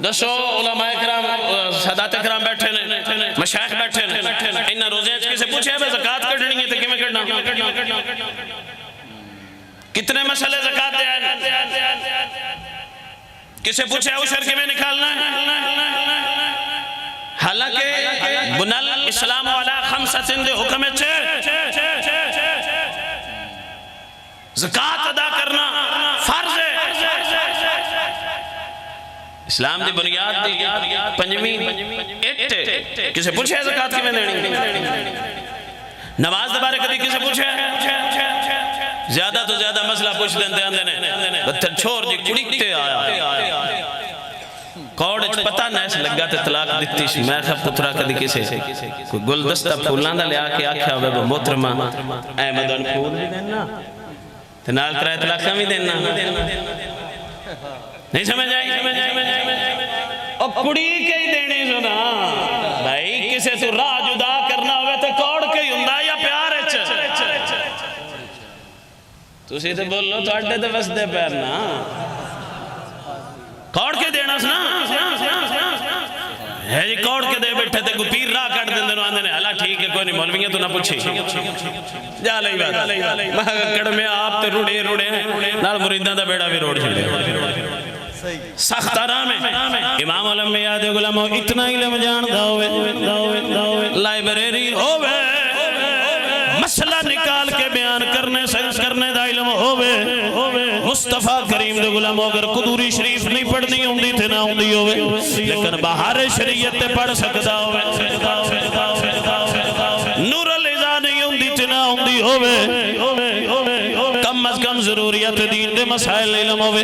دسو علماء کرام سادات کرام بیٹھے نے مشایخ بیٹھے نے انہاں روزے کسے پوچھے ہے زکاة کٹنی ہے تو کیوں میں کٹنا کتنے مسئلے زکاة دے آئے کسے پوچھے ہے عشر کی میں نکالنا ہے حالانکہ بنال اسلام والا خمسہ دے حکم زکاة ادا کرنا فرض ہے اسلام دی بنیاد دی پنجمی ایٹ کسے پوچھے ہے زکاة کی میں دینی نماز دبارے کدی کسے پوچھے ہے زیادہ تو زیادہ مسئلہ پوچھ دیں نے بتر چھوڑ جی کڑکتے آیا کوڑ پتہ نیس لگا تے طلاق دیتی میں خب پترا کدی کسے کوئی گلدستہ پھولان دا لیا کے آکھیا ہوئے وہ محترمہ احمد ان پھول بھی دینا تنال کرائے طلاقہ بھی دینا نہیں سمجھ آئی اور کڑی کئی دینے سنا بھائی کسے تو راہ جدا کرنا ہوئے تے کوڑ کئی ہندہ یا پیار ہے تو اسی تے بول لو تو اڈے تے بس دے پیرنا کوڑ کے دینا سنا ہے جی کوڑ کے دے بیٹھے تے کوئی پیر راہ کٹ دیں دنوں آندے نے اللہ ٹھیک ہے کوئی نہیں مولویاں تو نہ پوچھی جا لئی بات میں کڑ آپ تے روڑے نال مریدان دا بیڑا بھی روڑ چھڑے سخت آرام ہے امام علم میں یاد غلام اتنا علم جان داوے لائبریری ہووے مسئلہ نکال کے بیان کرنے دا علم ہووے مصطفیٰ کریم دے غلام اگر قدوری شریف نہیں پڑھنی ہوندی تھے نہ ہوندی ہووے لیکن بہار شریعت تے پڑھ سکدا ہووے نور الہدا نہیں ہوندی تھے نہ ہوندی ہووے کم از کم ضروریت دین دے مسائل علم ہوئے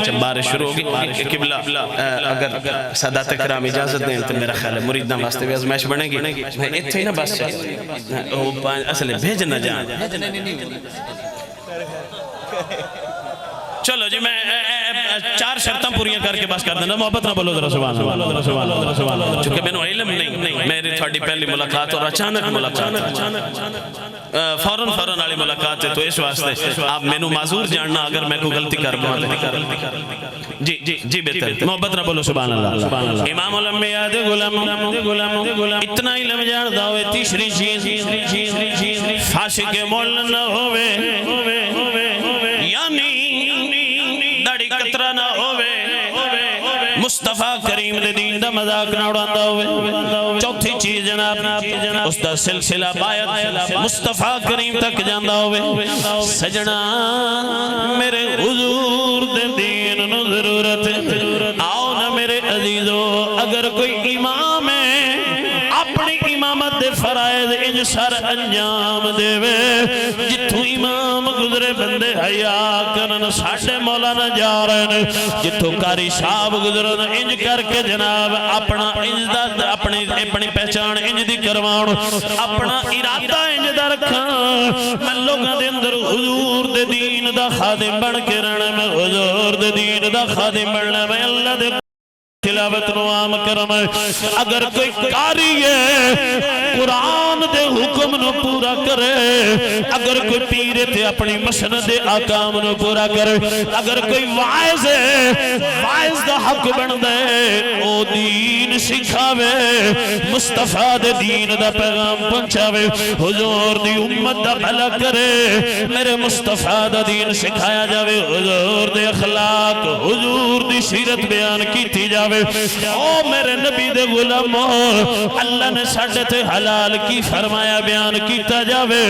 جب بارش شروع ہوگی قبلہ اگر سادات کرام اجازت دیں تو میرا خیال ہے مریدنا واسطے بھی ازمائش بنے گی میں اتھے ہی نا بس اصلے بھیج نہ جان چلو جی میں 4 شرطاں پوریاں کر کے بس کر دینا محبت نہ بولو ذرا سبحان اللہ چونکہ میں نے علم نہیں میری تھوڑی پہلی ملاقات اور اچانک ملاقات فوراً والی ملاقات ہے تو اس واسطے آپ میں نے معذور جاننا اگر میں کوئی غلطی کر جی بہتر محبت نہ بولو سبحان اللہ امام علم میں یاد غلام اتنا علم جان داوے تیسری چیز فاشق مول نہ ہوئے یعنی داڑی قطرہ نہ ہوئے مصطفیٰ کریم دے دین دا مذاق نہ اڑاندہ ہوئے چوتھی چیز جناب اس دا سلسلہ باید مصطفیٰ کریم تک جاندہ ہوئے سجنا میرے حضور دے دین نو ضرورت آؤ نا میرے عزیزو اگر کوئی امام ہے اپنی امامت دے فرائض انج سر انجام دے وے جتوں امام گزرے بندے حیاء کرن ساڑھے مولانا جا رہے ہیں جتوں کاری صاحب گزرن انج کر کے جناب اپنا انج دا اپنی پہچان انج دی کروان اپنا ارادہ انج دا رکھاں میں لوگاں دے اندر حضور دے دین دا خادم بن کے رہنا میں حضور دے دین دا خادم بننا میں اللہ دے تلاوت نو عام کرم اگر کوئی کاری ہے قرآن دے حکم نو پورا کرے اگر کوئی پیر تے اپنی مسند دے آکام نو پورا کرے اگر کوئی وائز ہے وائز دا حق بن دے او دین سکھاوے مصطفیٰ دے دین دا پیغام پہنچاوے حضور دی امت دا بھلا کرے میرے مصطفیٰ دا دین سکھایا جاوے حضور دے اخلاق حضور دی سیرت بیان کیتی جاوے او میرے نبی دے غلاموں اللہ نے ساڑھے تے حلال کی فرمایا بیان کیتا جاوے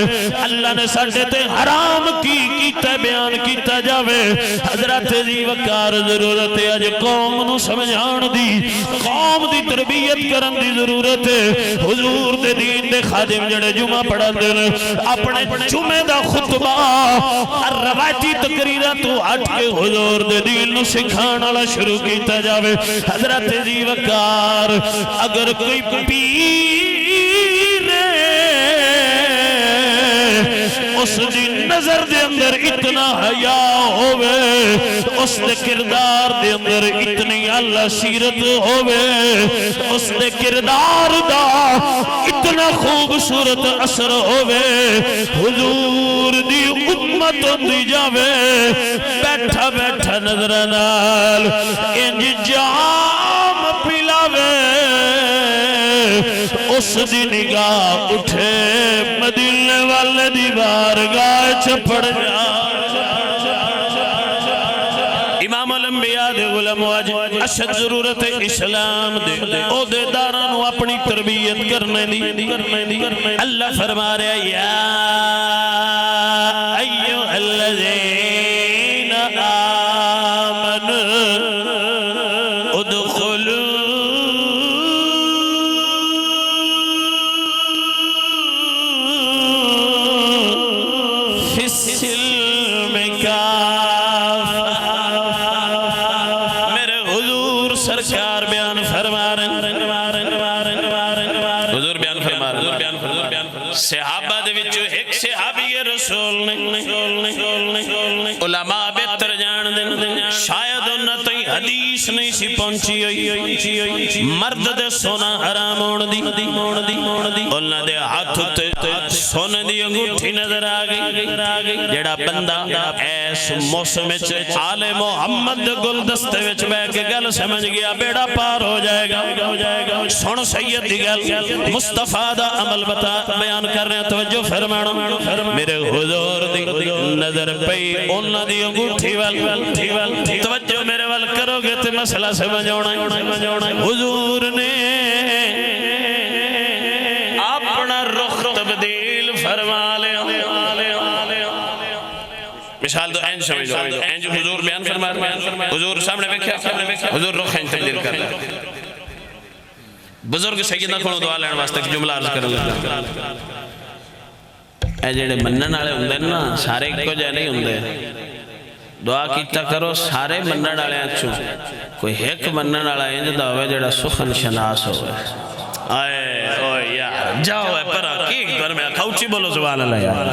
اللہ نے ساڑھے تے حرام کی کیتا بیان کیتا جاوے حضرت جی وقار ضرورت ہے اج قوم نو سمجھان دی قوم دی تربیت کرن دی ضرورت ہے حضور دے دین دے خادم جڑے جمعہ پڑھا دے اپنے جمعہ دا خطبہ روایتی تقریرہ تو ہٹ کے حضور دے دین نو سکھان والا شروع کیتا جاوے حضرت جی وقار اگر کوئی پیر اس دی نظر دے اندر اتنا حیاء ہوئے اس دے کردار دے اندر اتنی اللہ سیرت ہوئے اس دے کردار دا اتنا خوبصورت اثر ہوئے حضور دی امت دی جاوے بیٹھا بیٹھا نظر نال انج جام پلاوے اس دی نگاہ اٹھے مدینے والے دی بارگاہ چپڑ جا امام الانبیاء دے علماء اشد ضرورت اسلام دے او دے دارانو اپنی تربیت کرنے دی اللہ فرما رہا یا ایوہ الذین آمنوا ادخلوا سرکار بیان فرما رہے حضور بیان فرما رہے صحابہ دے وچوں ایک صحابی رسول نے علماء بہتر جان دیں شاید انہاں تئی حدیث نہیں سی پہنچی ہوئی مرد دے سونا حرام ہون دی انہاں دے ہاتھ تے سونے دی انگوٹھی نظر آ گئی جڑا بندہ ایس موسم وچ آل محمد دے گلدستے وچ بیٹھ کے گل سمجھ گیا بیڑا پار ہو جائے گا سن سید دی گل مصطفیٰ دا عمل بتا بیان کر رہے ہیں توجہ فرمانا میرے حضور دی نظر پئی انہاں دی انگوٹھی وال توجہ میرے وال کرو گے تے مسئلہ سمجھونا حضور نے اپنا رخ تبدیل فرما لیا مثال تو اینج سمجھ دو اینج حضور بیان فرما رہے حضور سامنے بیکھیا حضور رخ اینج تبدیل کر رہے بزرگ سیدنا کھولو دعا لینے واسطے کہ جملہ عرض کرنے لگا اے جڑے منن والے ہوندے نا سارے ایک جے نہیں ہوندے دعا کیتا کرو سارے منن والے اچھو کوئی ایک منن والا انج دا ہوئے جڑا سخن شناس ہوئے آئے اوہ یار جاؤ ہے پرا کی گھر میں کھوچی بولو سبحان اللہ یار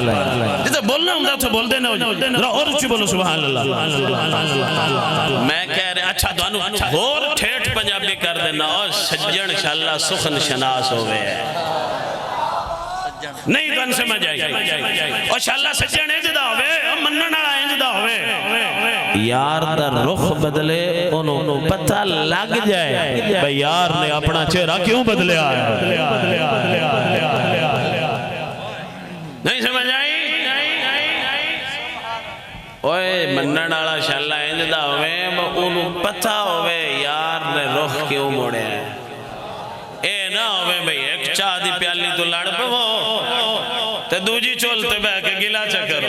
جیسے بولنا ہوں دا تو بول دینا ہو ذرا اور اچھی بولو سبحان اللہ میں کہہ رہے اچھا دوانو اور ٹھیٹ پنجابی کر دینا اور سجن انشاءاللہ سخن شناس ہوئے نہیں تو ان سمجھ آئی اور انشاءاللہ سجن انج دا ہوئے منن والا انج دا ہوئے یار دا رخ بدلے انہوں پتہ لگ جائے بھئی یار نے اپنا چہرہ کیوں بدلے آیا نہیں سمجھ آئی اوہ منن والا انشاءاللہ انج دا ہوئے انہوں پتہ ہوئے یار نے رخ کیوں موڑے ہیں اے نہ ہوئے بھئی ایک چاہ دی پیالی تو لڑ پو تے دوجی چولتے بے کے گلا چکر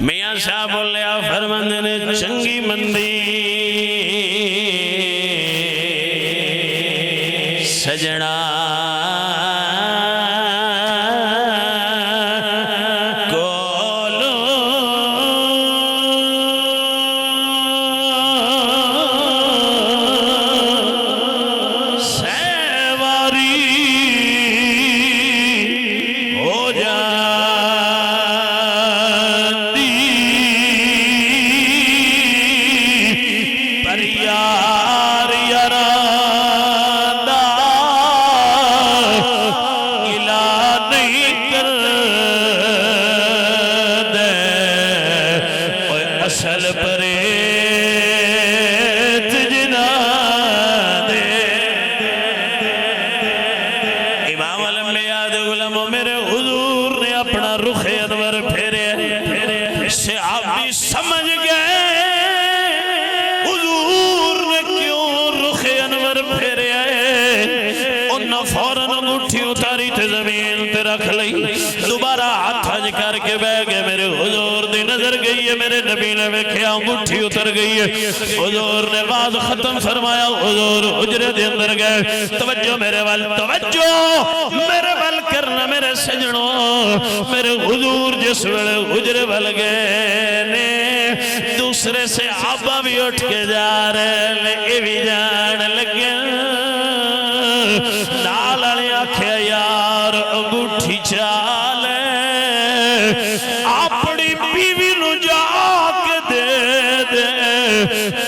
میاں شاہ بولیا فرماندے نے چنگی مندی سجنا علم میرے حضور نے اپنا رخ انور پھیرے صحابی سمجھ گئے حضور نے کیوں رخ انور پھیرے انہاں فوراً انگوٹھی اتاری تے زمین تے رکھ لئی دوبارہ ہاتھ ہج کر کے بہ گئے میرے حضور دی نظر گئی ہے میرے نبی نے ویکھیا انگوٹھی اتر گئی ہے حضور نے بعد ختم فرمایا حضور حجرے دے اندر گئے توجہ میرے وال توجہ میرے وال کرنا میرے سجنوں میرے حضور جس ویلے حجرے وال گئے نے دوسرے صحابہ بھی اٹھ کے جا رہے لے اے بھی جان لگے نال علی آکھیا یار انگوٹھی چالے اپنی بیوی نو جا کے دے دے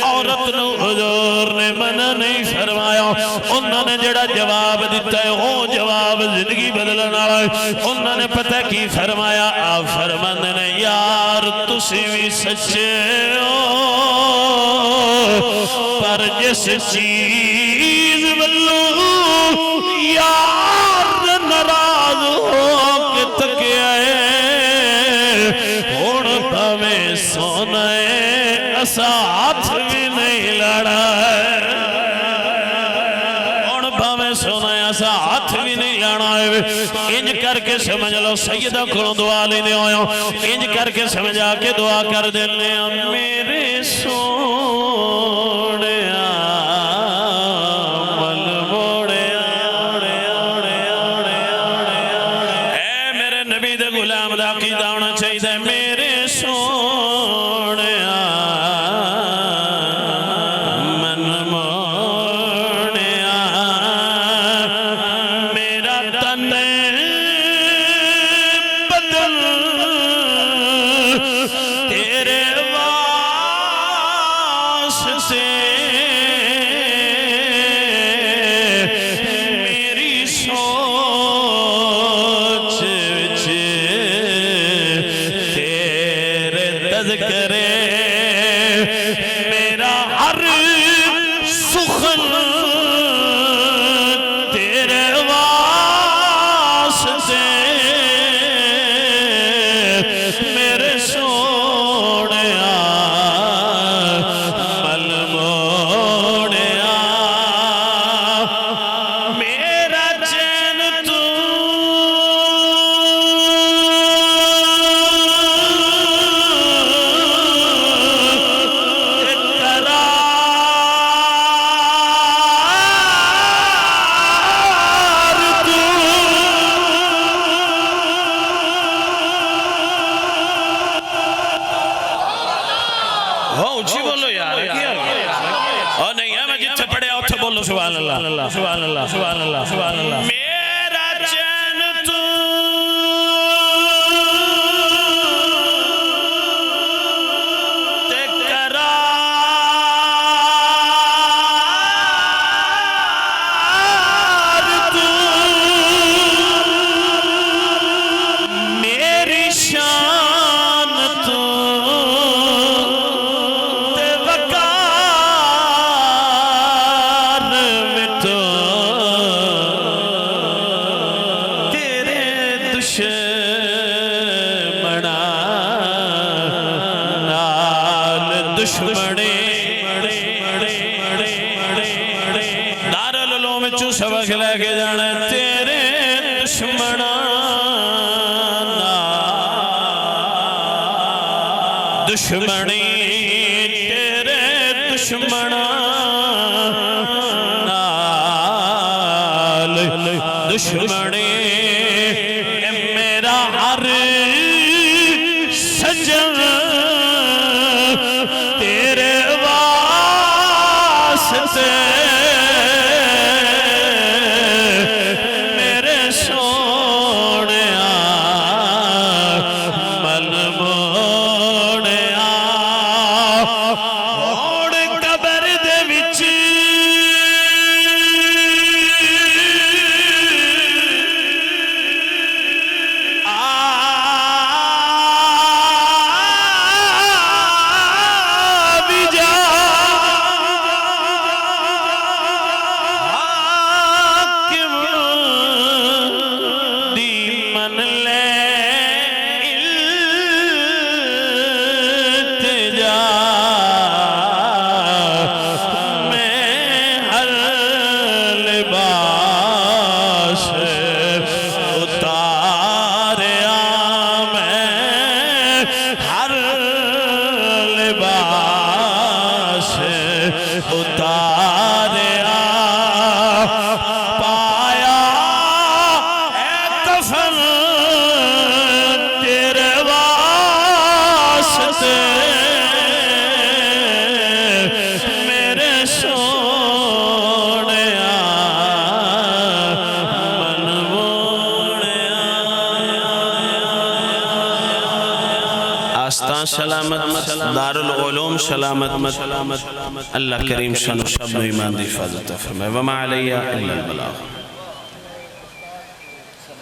عورت نو حضور نے منع نہیں فرمایا انہوں نے جڑا جواب دیتا ہے وہ جواب زندگی بدلن والا ہے انہوں نے پتہ کی فرمایا آپ فرماندے نے یار تسی بھی سچے ہو پر جس چیز بلو یار ناراض ہو کے تکیا ہے ہوڑ پاویں سونا ہے اسا ہاتھ بھی نہیں لڑا ہے ہوڑ پاویں سونا ہے اسا ہاتھ بھی نہیں لڑا ہے انج کر کے سمجھ لو سیدہ کھلوں دعا لینے آیا انج کر کے سمجھ آکے دعا کر دینے میرے سونے میرے سونے من موڑے میرا تن بدل تیرے واسطے میری سوچ کرے میرا ہر سخن تیرے واسطے میرے سوڑیا مل موڑیا میرا چین تو سبحان اللہ سبحان اللہ سبحان اللہ سبحان اللہ میرا چین تو تے قرار تو میری شان تو دارالعلوم میں سبق لے کے جانا تیرے دشمنی تیرے دشمنی میرا ہر سجن تیرے واسطے میرے سوڑیا مل موڑیا اوڑ قبر دے وچ استاد سلامت دار العلوم سلامت اللہ کریم شان و شب و ایمان دی حفاظت فرمائے وما علیہ الا البلاغ